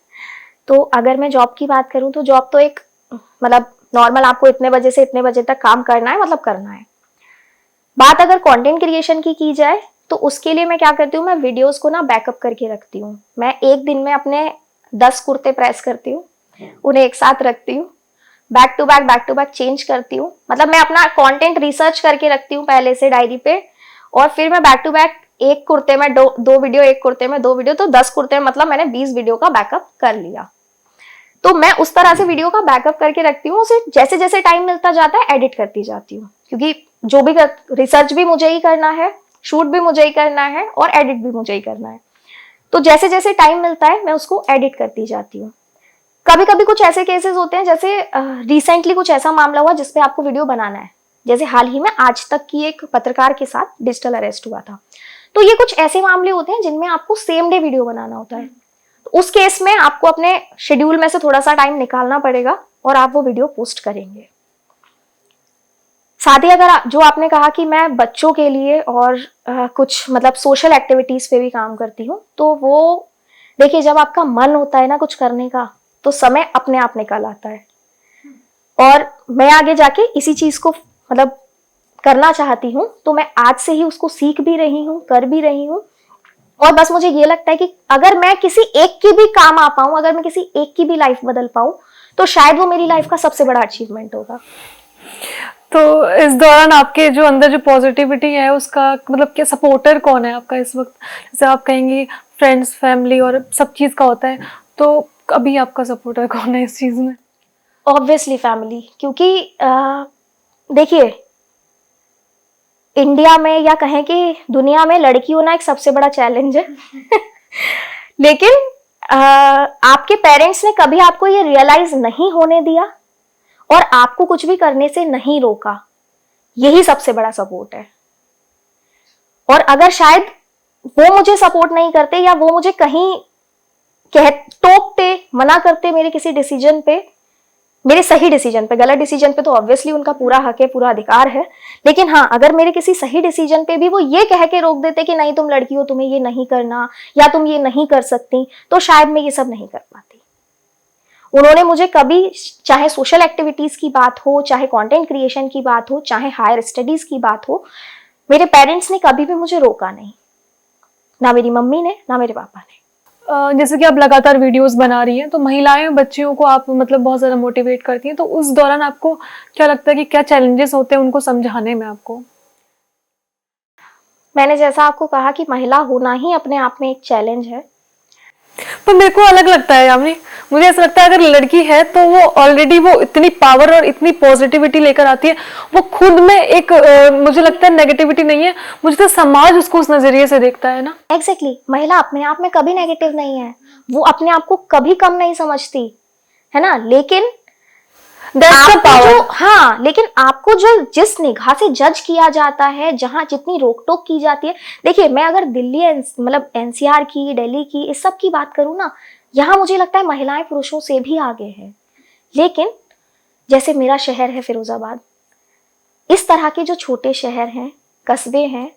तो अगर मैं जॉब की बात करूं तो जॉब तो एक मतलब नॉर्मल, आपको इतने बजे से इतने बजे तक काम करना है, मतलब करना है। बात अगर कंटेंट क्रिएशन की जाए तो उसके लिए मैं क्या करती हूँ, मैं वीडियोस को ना बैकअप करके रखती हूँ। मैं एक दिन में अपने 10 कुर्ते प्रेस करती हूँ, उन्हें एक साथ रखती हूँ, बैक टू बैक चेंज करती हूँ। मतलब मैं अपना कंटेंट रिसर्च करके रखती हूँ पहले से डायरी पे, और फिर मैं बैक टू बैक एक कुर्ते में दो वीडियो, एक कुर्ते में 2 वीडियो, तो 10 कुर्ते में मतलब मैंने 20 वीडियो का बैकअप कर लिया। तो मैं उस तरह से वीडियो का बैकअप करके रखती हूँ, उसे जैसे जैसे टाइम मिलता जाता है एडिट करती जाती हूँ, क्योंकि जो भी रिसर्च भी मुझे ही करना है, शूट भी मुझे ही करना है और एडिट भी मुझे ही करना है। तो जैसे जैसे टाइम मिलता है मैं उसको एडिट करती जाती हूँ। कभी कभी कुछ ऐसे केसेस होते हैं, जैसे रिसेंटली कुछ ऐसा मामला हुआ जिसपे आपको वीडियो बनाना है, जैसे हाल ही में आज तक की एक पत्रकार के साथ डिजिटल अरेस्ट हुआ था। तो ये कुछ ऐसे मामले होते हैं जिनमें आपको सेम डे वीडियो बनाना होता है। तो उस केस में आपको अपने शेड्यूल में से थोड़ा सा टाइम निकालना पड़ेगा और आप वो वीडियो पोस्ट करेंगे। साथ ही अगर जो आपने कहा कि मैं बच्चों के लिए और कुछ मतलब सोशल एक्टिविटीज पे भी काम करती हूँ, तो वो देखिए, जब आपका मन होता है ना कुछ करने का, तो समय अपने आप निकल आता है। और मैं आगे जाके इसी चीज को मतलब करना चाहती हूँ, तो मैं आज से ही उसको सीख भी रही हूँ, कर भी रही हूँ। और बस मुझे ये लगता है कि अगर मैं किसी एक की भी काम आ पाऊं, अगर मैं किसी एक की भी लाइफ बदल पाऊं, तो शायद वो मेरी लाइफ का सबसे बड़ा अचीवमेंट होगा। तो इस दौरान आपके जो अंदर जो पॉजिटिविटी है उसका मतलब क्या सपोर्टर कौन है आपका इस वक्त? जैसे आप कहेंगी फ्रेंड्स, फैमिली और सब चीज़ का होता है, तो अभी आपका सपोर्टर कौन है इस चीज़ में? ऑब्वियसली फैमिली, क्योंकि देखिए, इंडिया में या कहें कि दुनिया में लड़की होना एक सबसे बड़ा चैलेंज है लेकिन आपके पेरेंट्स ने कभी आपको ये रियलाइज नहीं होने दिया और आपको कुछ भी करने से नहीं रोका, यही सबसे बड़ा सपोर्ट है। और अगर शायद वो मुझे सपोर्ट नहीं करते या वो मुझे कहीं टोकते, मना करते मेरे किसी डिसीजन पे, मेरे सही डिसीजन पे, गलत डिसीजन पे तो ऑब्वियसली उनका पूरा हक है, पूरा अधिकार है, लेकिन हाँ, अगर मेरे किसी सही डिसीजन पे भी वो ये कह के रोक देते कि नहीं तुम लड़की हो, तुम्हें ये नहीं करना या तुम ये नहीं कर सकती, तो शायद मैं ये सब नहीं कर पाती। उन्होंने मुझे कभी, चाहे सोशल एक्टिविटीज की बात हो, चाहे कंटेंट क्रिएशन की बात हो, चाहे हायर स्टडीज की बात हो, मेरे पेरेंट्स ने कभी भी मुझे रोका नहीं, ना मेरी मम्मी ने, ना मेरे पापा ने। जैसे कि आप लगातार वीडियोस बना रही हैं, तो महिलाएं, बच्चियों को आप मतलब बहुत ज़्यादा मोटिवेट करती हैं, तो उस दौरान आपको क्या लगता है कि क्या चैलेंजेस होते हैं उनको समझाने में आपको? मैंने जैसा आपको कहा कि महिला होना ही अपने आप में एक चैलेंज है। पर मेरे को अलग लगता है यामिनी, मुझे ऐसा लगता है अगर लड़की है तो वो ऑलरेडी वो इतनी पावर और इतनी पॉजिटिविटी लेकर आती है, वो खुद में एक मुझे लगता है नेगेटिविटी नहीं है, मुझे तो समाज उसको उस नजरिए से देखता है ना। एग्जैक्टली, महिला अपने आप में कभी नेगेटिव नहीं है, वो अपने आप को कभी कम नहीं समझती है ना, लेकिन लेकिन आपको जो जिस निगाह से जज किया जाता है, जहां जितनी रोक टोक की जाती है, देखिए मैं अगर दिल्ली मतलब एनसीआर की, दिल्ली की, इस सब की बात करूं ना, यहाँ मुझे लगता है महिलाएं पुरुषों से भी आगे हैं। लेकिन जैसे मेरा शहर है फिरोजाबाद, इस तरह के जो छोटे शहर हैं, कस्बे हैं,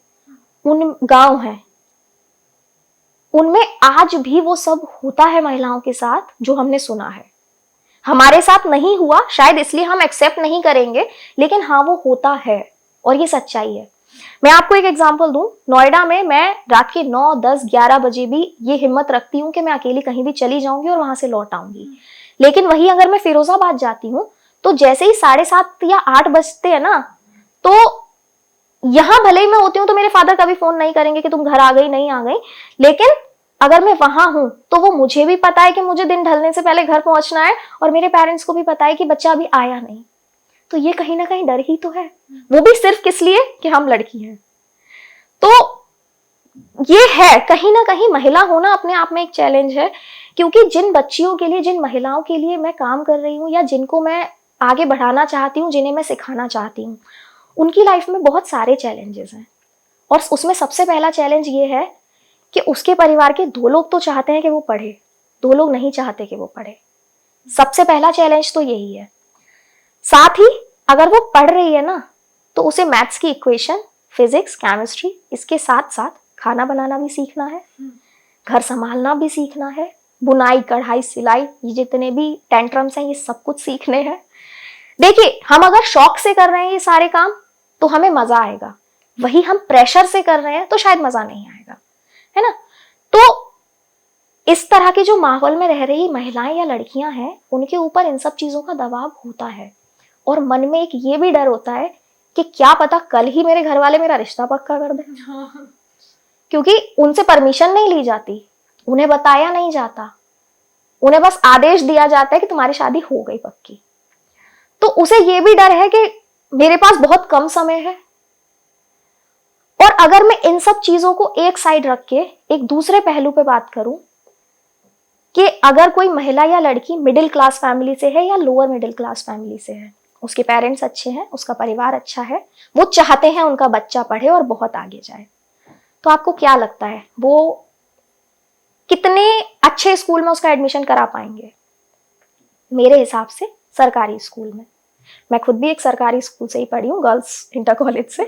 उन गांव हैं, उनमें आज भी वो सब होता है महिलाओं के साथ जो हमने सुना है। हमारे साथ नहीं हुआ शायद इसलिए हम एक्सेप्ट नहीं करेंगे, लेकिन हाँ वो होता है और ये सच्चाई है। मैं आपको एक एग्जांपल दूं, नोएडा में मैं रात के 9, 10, 11 बजे भी ये हिम्मत रखती हूँ कि मैं अकेली कहीं भी चली जाऊंगी और वहां से लौट आऊंगी। लेकिन वही अगर मैं फिरोजाबाद जाती हूँ, तो जैसे ही 7:30 या 8 बजते हैं ना, तो यहां भले ही मैं होती हूँ तो मेरे फादर कभी फोन नहीं करेंगे कि तुम घर आ गई, नहीं आ गई, लेकिन अगर मैं वहां हूं तो वो मुझे भी पता है कि मुझे दिन ढलने से पहले घर पहुंचना है, और मेरे पेरेंट्स को भी पता है कि बच्चा अभी आया नहीं। तो ये कहीं ना कहीं डर ही तो है, वो भी सिर्फ किस लिए कि हम लड़की हैं। तो ये है कहीं ना कहीं महिला होना अपने आप में एक चैलेंज है, क्योंकि जिन बच्चियों के लिए, जिन महिलाओं के लिए मैं काम कर रही हूँ या जिनको मैं आगे बढ़ाना चाहती हूँ, जिन्हें मैं सिखाना चाहती हूँ, उनकी लाइफ में बहुत सारे चैलेंजेस हैं। और उसमें सबसे पहला चैलेंज ये है कि उसके परिवार के 2 लोग तो चाहते हैं कि वो पढ़े, 2 लोग नहीं चाहते कि वो पढ़े। सबसे पहला चैलेंज तो यही है। साथ ही अगर वो पढ़ रही है ना, तो उसे मैथ्स की इक्वेशन, फिजिक्स, केमिस्ट्री, इसके साथ साथ खाना बनाना भी सीखना है, घर संभालना भी सीखना है, बुनाई, कढ़ाई, सिलाई, ये जितने भी टेंट्रम्स हैं ये सब कुछ सीखने हैं। देखिए, हम अगर शौक से कर रहे हैं ये सारे काम तो हमें मजा आएगा, वही हम प्रेशर से कर रहे हैं तो शायद मजा नहीं आएगा, है ना। तो इस तरह के जो माहौल में रह रही महिलाएं या लड़कियां हैं, उनके ऊपर इन सब चीजों का दबाव होता है, और मन में एक ये भी डर होता है कि क्या पता कल ही मेरे घर वाले मेरा रिश्ता पक्का कर दें, क्योंकि उनसे परमिशन नहीं ली जाती, उन्हें बताया नहीं जाता, उन्हें बस आदेश दिया जाता है कि तुम्हारी शादी हो गई पक्की। तो उसे ये भी डर है कि मेरे पास बहुत कम समय है। और अगर मैं इन सब चीजों को एक साइड रख के एक दूसरे पहलू पे बात करूं कि अगर कोई महिला या लड़की मिडिल क्लास फैमिली से है या लोअर मिडिल क्लास फैमिली से है, उसके पेरेंट्स अच्छे हैं, उसका परिवार अच्छा है, वो चाहते हैं उनका बच्चा पढ़े और बहुत आगे जाए, तो आपको क्या लगता है वो कितने अच्छे स्कूल में उसका एडमिशन करा पाएंगे? मेरे हिसाब से सरकारी स्कूल में। मैं खुद भी एक सरकारी स्कूल से ही पढ़ी हूँ, गर्ल्स इंटर कॉलेज से,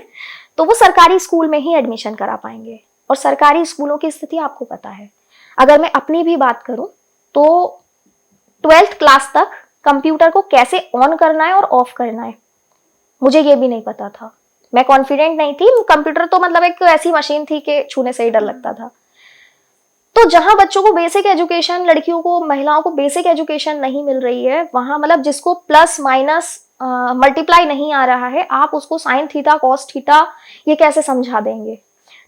तो वो सरकारी स्कूल में ही एडमिशन करा पाएंगे। और सरकारी स्कूलों की स्थिति आपको पता है। अगर मैं अपनी भी बात करूं तो 12th क्लास तक कंप्यूटर को कैसे ऑन करना है और ऑफ करना है मुझे ये भी नहीं पता था। मैं कॉन्फिडेंट नहीं थी। कंप्यूटर तो मतलब एक ऐसी मशीन थी कि छूने से ही डर लगता था। तो जहां बच्चों को बेसिक एजुकेशन, लड़कियों को, महिलाओं को बेसिक एजुकेशन नहीं मिल रही है, वहां मतलब जिसको प्लस माइनस मल्टीप्लाई नहीं आ रहा है, आप उसको साइन थीटा कॉस थीटा ये कैसे समझा देंगे?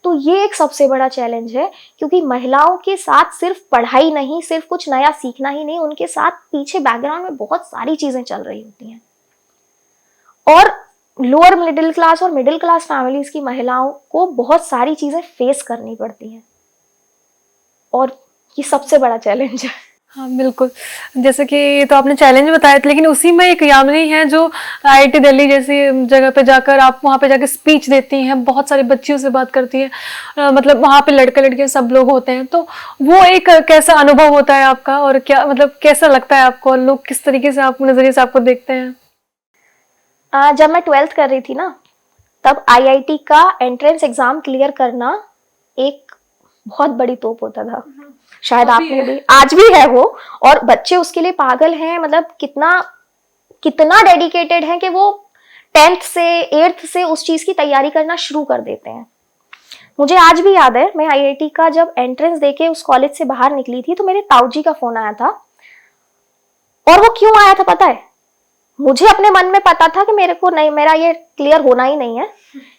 तो ये एक सबसे बड़ा चैलेंज है, क्योंकि महिलाओं के साथ सिर्फ पढ़ाई नहीं, सिर्फ कुछ नया सीखना ही नहीं, उनके साथ पीछे बैकग्राउंड में बहुत सारी चीजें चल रही होती हैं। और लोअर मिडिल क्लास और मिडिल क्लास फैमिलीज की महिलाओं को बहुत सारी चीजें फेस करनी पड़ती हैं, और ये सबसे बड़ा चैलेंज है। हाँ बिल्कुल, जैसे कि ये तो आपने चैलेंज बताया था, लेकिन उसी में एक यामिनी है जो आईआईटी दिल्ली जैसी जगह पे जाकर आप वहाँ पे जाकर स्पीच देती हैं, बहुत सारी बच्चियों से बात करती हैं, मतलब वहाँ पे लड़के लड़के सब लोग होते हैं, तो वो एक कैसा अनुभव होता है आपका, और क्या मतलब कैसा लगता है आपको, और लोग किस तरीके से आपको नजरिए से आपको देखते हैं? जब मैं 12th कर रही थी ना, तब आईआईटी का एंट्रेंस एग्जाम क्लियर करना एक बहुत बड़ी तोप होता था। शायद आपने भी, आज भी है वो, और बच्चे उसके लिए पागल हैं, मतलब कितना डेडिकेटेड है कि वो 10th से 8th से उस चीज की तैयारी करना शुरू कर देते हैं। मुझे आज भी याद है, मैं आईआईटी का जब एंट्रेंस देके उस कॉलेज से बाहर निकली थी तो मेरे ताऊजी का फोन आया था। और वो क्यों आया था पता है? मुझे अपने मन में पता था कि मेरे को नहीं, मेरा ये क्लियर होना ही नहीं है,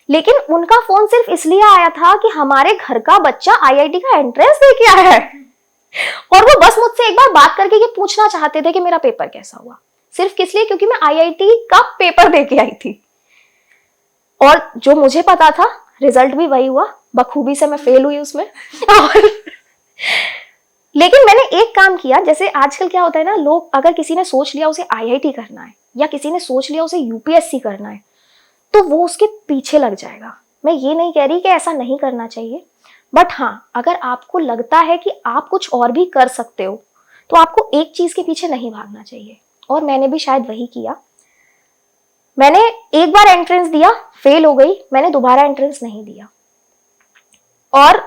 लेकिन उनका फोन सिर्फ इसलिए आया था कि हमारे घर का बच्चा आईआईटी का एंट्रेंस दे के आया है, और वो बस मुझसे एक बार बात करके ये पूछना चाहते थे कि मेरा पेपर कैसा हुआ, सिर्फ किस लिए? क्योंकि मैं आईआईटी का पेपर दे के आई थी। और जो मुझे पता था, रिजल्ट भी वही हुआ, बखूबी से मैं फेल हुई उसमें। और लेकिन मैंने एक काम किया, जैसे आजकल क्या होता है ना, लोग, अगर किसी ने सोच लिया उसे आईआईटी करना है, या किसी ने सोच लिया उसे यूपीएससी करना है, तो वो उसके पीछे लग जाएगा। मैं ये नहीं कह रही कि ऐसा नहीं करना चाहिए, बट हाँ, अगर आपको लगता है कि आप कुछ और भी कर सकते हो, तो आपको एक चीज के पीछे नहीं भागना चाहिए। और मैंने भी शायद वही किया। मैंने एक बार एंट्रेंस दिया, फेल हो गई, मैंने दोबारा एंट्रेंस नहीं दिया और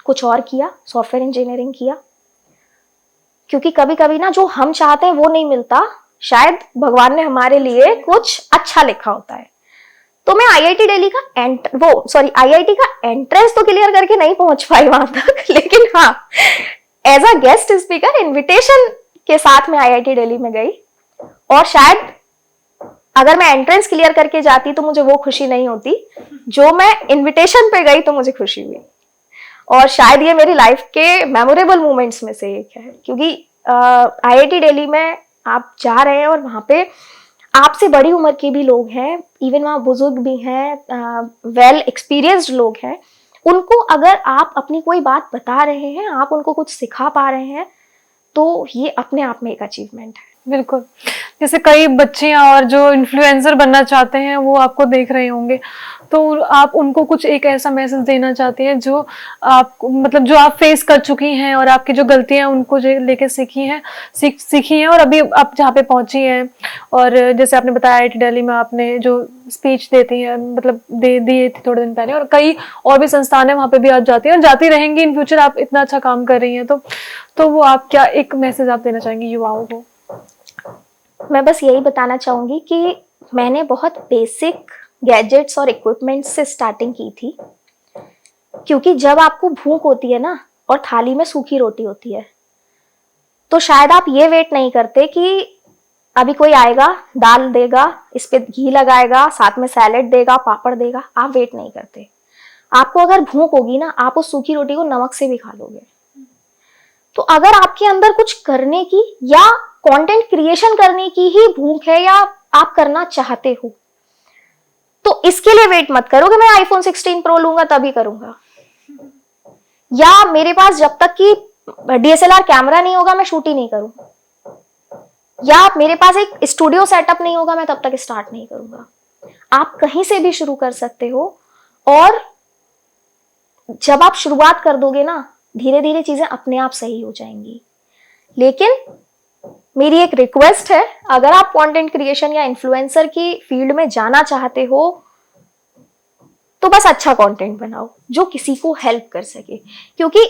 कुछ और किया, सॉफ्टवेयर इंजीनियरिंग किया। क्योंकि कभी कभी ना जो हम चाहते हैं वो नहीं मिलता, शायद भगवान ने हमारे लिए कुछ अच्छा लिखा होता है। तो मैं आईआईटी दिल्ली का आईआईटी का एंट्रेंस तो क्लियर करके नहीं पहुंच पाई वहां तक, लेकिन हाँ, as a guest speaker invitation के साथ मैं आईआईटी दिल्ली में गई। और शायद अगर मैं एंट्रेंस क्लियर करके जाती तो मुझे वो खुशी नहीं होती जो मैं इनविटेशन पे गई तो मुझे खुशी हुई। और शायद ये मेरी लाइफ के मेमोरेबल मोमेंट्स में से एक है, क्योंकि आईआईटी दिल्ली में आप जा रहे हैं और वहाँ पे आपसे बड़ी उम्र के भी लोग हैं, इवन वहाँ बुजुर्ग भी हैं, वेल एक्सपीरियंस्ड लोग हैं। उनको अगर आप अपनी कोई बात बता रहे हैं, आप उनको कुछ सिखा पा रहे हैं, तो ये अपने आप में एक अचीवमेंट है। बिल्कुल, जैसे कई बच्चियां और जो इन्फ्लुएंसर बनना चाहते हैं वो आपको देख रहे होंगे, तो आप उनको कुछ एक ऐसा मैसेज देना चाहती हैं जो आप मतलब जो आप फेस कर चुकी हैं और आपकी जो गलतियां उनको जो लेके सीखी हैं और अभी आप जहाँ पे पहुंची हैं। और जैसे आपने बताया आईआईटी दिल्ली में आपने जो स्पीच देती हैं, मतलब दिए थे थोड़े दिन पहले, और कई और भी संस्थान है वहाँ पे भी आप जाती हैं और जाती रहेंगी इन फ्यूचर। आप इतना अच्छा काम कर रही हैं, तो वो आप क्या एक मैसेज आप देना चाहेंगी युवाओं को? मैं बस यही बताना चाहूंगी कि मैंने बहुत बेसिक गैजेट्स और इक्विपमेंट्स से स्टार्टिंग की थी, क्योंकि जब आपको भूख होती है ना और थाली में सूखी रोटी होती है, तो शायद आप ये वेट नहीं करते कि अभी कोई आएगा, दाल देगा, इस पे घी लगाएगा, साथ में सैलेड देगा, पापड़ देगा। आप वेट नहीं करते। आपको अगर भूख होगी ना, आप उस सूखी रोटी को नमक से भी खा लोगे। तो अगर आपके अंदर कुछ करने की या कंटेंट क्रिएशन करने की ही भूख है या आप करना चाहते हो, तो इसके लिए वेट मत करो कि मैं आईफोन 16 प्रो लूंगा तभी करूंगा, या मेरे पास जब तक कि डीएसएलआर कैमरा नहीं होगा मैं शूट ही नहीं करूंगा, या मेरे पास एक स्टूडियो सेटअप नहीं होगा मैं तब तक स्टार्ट नहीं करूंगा। आप कहीं से भी शुरू कर सकते हो, और जब आप शुरुआत कर दोगे ना, धीरे धीरे चीजें अपने आप सही हो जाएंगी। लेकिन मेरी एक रिक्वेस्ट है, अगर आप कंटेंट क्रिएशन या इन्फ्लुएंसर की फील्ड में जाना चाहते हो तो बस अच्छा कंटेंट बनाओ जो किसी को हेल्प कर सके, क्योंकि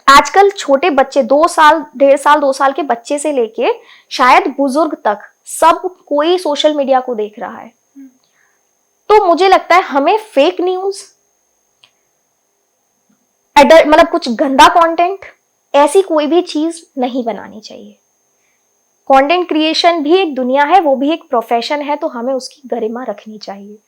आजकल छोटे बच्चे 2 साल 1.5 साल 2 साल के बच्चे से लेके शायद बुजुर्ग तक सब कोई सोशल मीडिया को देख रहा है। तो मुझे लगता है हमें फेक न्यूज, मतलब कुछ गंदा कंटेंट, ऐसी कोई भी चीज नहीं बनानी चाहिए। कंटेंट क्रिएशन भी एक दुनिया है, वो भी एक प्रोफेशन है, तो हमें उसकी गरिमा रखनी चाहिए।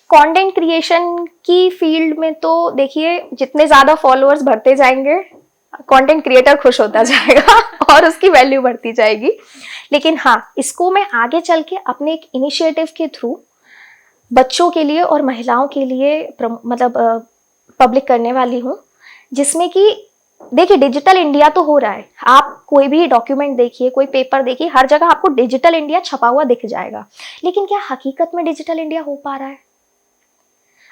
कंटेंट क्रिएशन की फील्ड में तो देखिए, जितने ज्यादा फॉलोअर्स बढ़ते जाएंगे कंटेंट क्रिएटर खुश होता जाएगा और उसकी वैल्यू बढ़ती जाएगी। लेकिन हाँ, इसको मैं आगे चल के अपने एक इनिशिएटिव के थ्रू बच्चों के लिए और महिलाओं के लिए मतलब पब्लिक करने वाली हूँ, जिसमें कि देखिए डिजिटल इंडिया तो हो रहा है। आप कोई भी डॉक्यूमेंट देखिए, कोई पेपर देखिए, हर जगह आपको डिजिटल इंडिया छपा हुआ दिख जाएगा। लेकिन क्या हकीकत में डिजिटल इंडिया हो पा रहा है?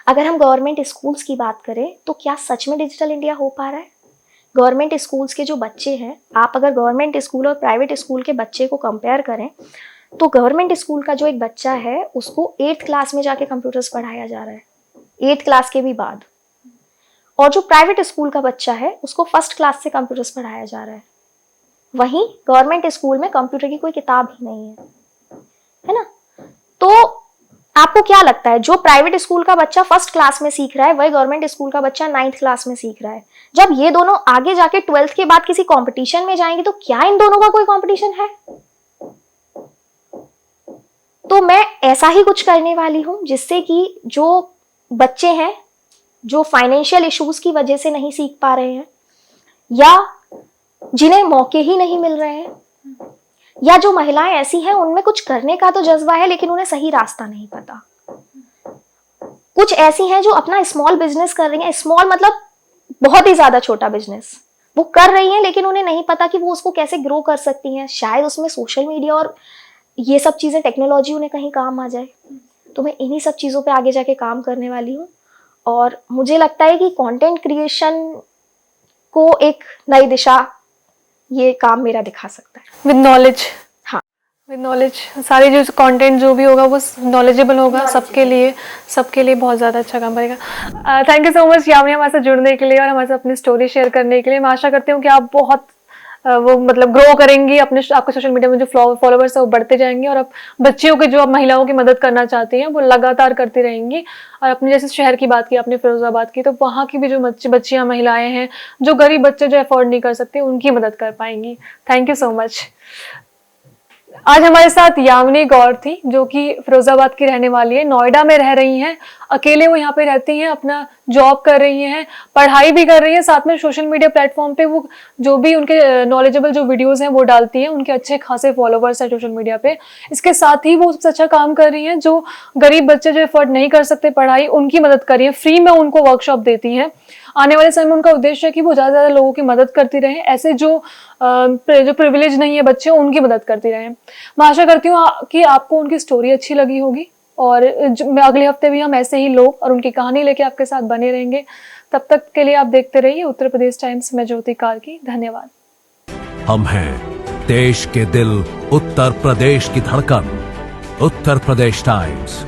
अगर हम गवर्नमेंट स्कूल्स की बात करें तो क्या सच में डिजिटल इंडिया हो पा रहा है? गवर्नमेंट स्कूल्स के जो बच्चे हैं, आप अगर गवर्नमेंट स्कूल और प्राइवेट स्कूल के बच्चे को कंपेयर करें तो गवर्नमेंट स्कूल का जो एक बच्चा है उसको 8th क्लास में जाके कंप्यूटर्स पढ़ाया जा रहा है, 8th क्लास के भी बाद। और जो प्राइवेट स्कूल का बच्चा है उसको 1st क्लास से कंप्यूटर्स पढ़ाया जा रहा है। वहीं गवर्नमेंट स्कूल में कंप्यूटर की कोई किताब ही नहीं है ना? तो आपको क्या लगता है, जो प्राइवेट स्कूल का बच्चा 1st क्लास में सीख रहा है वही गवर्नमेंट स्कूल का बच्चा 9th क्लास में सीख रहा है। जब ये दोनों आगे जाके 12th के बाद किसी कंपटीशन में जाएंगे तो क्या इन दोनों का कोई कंपटीशन है? तो मैं ऐसा ही कुछ करने वाली हूं जिससे कि जो बच्चे हैं जो फाइनेंशियल इश्यूज की वजह से नहीं सीख पा रहे हैं, या जिन्हें मौके ही नहीं मिल रहे हैं, या जो महिलाएं ऐसी हैं उनमें कुछ करने का तो जज्बा है लेकिन उन्हें सही रास्ता नहीं पता, कुछ ऐसी हैं जो अपना स्मॉल बिजनेस कर रही हैं, स्मॉल मतलब बहुत ही ज्यादा छोटा बिजनेस वो कर रही हैं, लेकिन उन्हें नहीं पता कि वो उसको कैसे ग्रो कर सकती हैं। शायद उसमें सोशल मीडिया और ये सब चीजें, टेक्नोलॉजी उन्हें कहीं काम आ जाए। तो मैं इन्हीं सब चीजों पे आगे जाके काम करने वाली हूँ, और मुझे लगता है कि कंटेंट क्रिएशन को एक नई दिशा ये काम मेरा दिखा सकता है। विद नॉलेज, हाँ, विद नॉलेज सारी जो कंटेंट जो भी होगा वो नॉलेजेबल होगा, सबके लिए बहुत ज़्यादा अच्छा काम करेगा। Thank you so much Yamini हमारे साथ जुड़ने के लिए और हमारे साथ अपनी स्टोरी शेयर करने के लिए। मैं आशा करती हूँ कि आप बहुत वो मतलब ग्रो करेंगी, आपके सोशल मीडिया में जो फॉलोवर्स है वो बढ़ते जाएंगे, और आप बच्चियों के जो आप महिलाओं की मदद करना चाहती हैं वो लगातार करती रहेंगी। और अपने जैसे शहर की बात की आपने, फिरोजाबाद की, तो वहाँ की भी जो बच्चियां महिलाएं हैं, जो गरीब बच्चे जो अफोर्ड नहीं कर सकते, उनकी मदद कर पाएंगी। Thank you so much. आज हमारे साथ यामिनी गौर थी, जो कि फिरोजाबाद की रहने वाली है, नोएडा में रह रही हैं, अकेले वो यहाँ पे रहती हैं, अपना जॉब कर रही हैं, पढ़ाई भी कर रही हैं, साथ में सोशल मीडिया प्लेटफॉर्म पे वो जो भी उनके नॉलेजेबल जो वीडियोस हैं वो डालती हैं, उनके अच्छे खासे फॉलोवर्स हैं सोशल मीडिया पे। इसके साथ ही वो सबसे अच्छा काम कर रही हैं, जो गरीब बच्चे जो अफोर्ड नहीं कर सकते पढ़ाई, उनकी मदद कर रही है, फ्री में उनको वर्कशॉप देती हैं। आने वाले समय में उनका उद्देश्य है कि वो ज़्यादा से ज़्यादा लोगों की मदद करती रहें, ऐसे जो प्रिविलेज नहीं है बच्चे, उनकी मदद करती रहें। मैं आशा करती हूँ कि आपको उनकी स्टोरी अच्छी लगी होगी, और अगले हफ्ते भी हम ऐसे ही लोग और उनकी कहानी लेके आपके साथ बने रहेंगे। तब तक के लिए आप देखते रहिए उत्तर प्रदेश टाइम्स में ज्योति कार्की। धन्यवाद। हम हैं देश के दिल, उत्तर प्रदेश की धड़कन, उत्तर प्रदेश टाइम्स।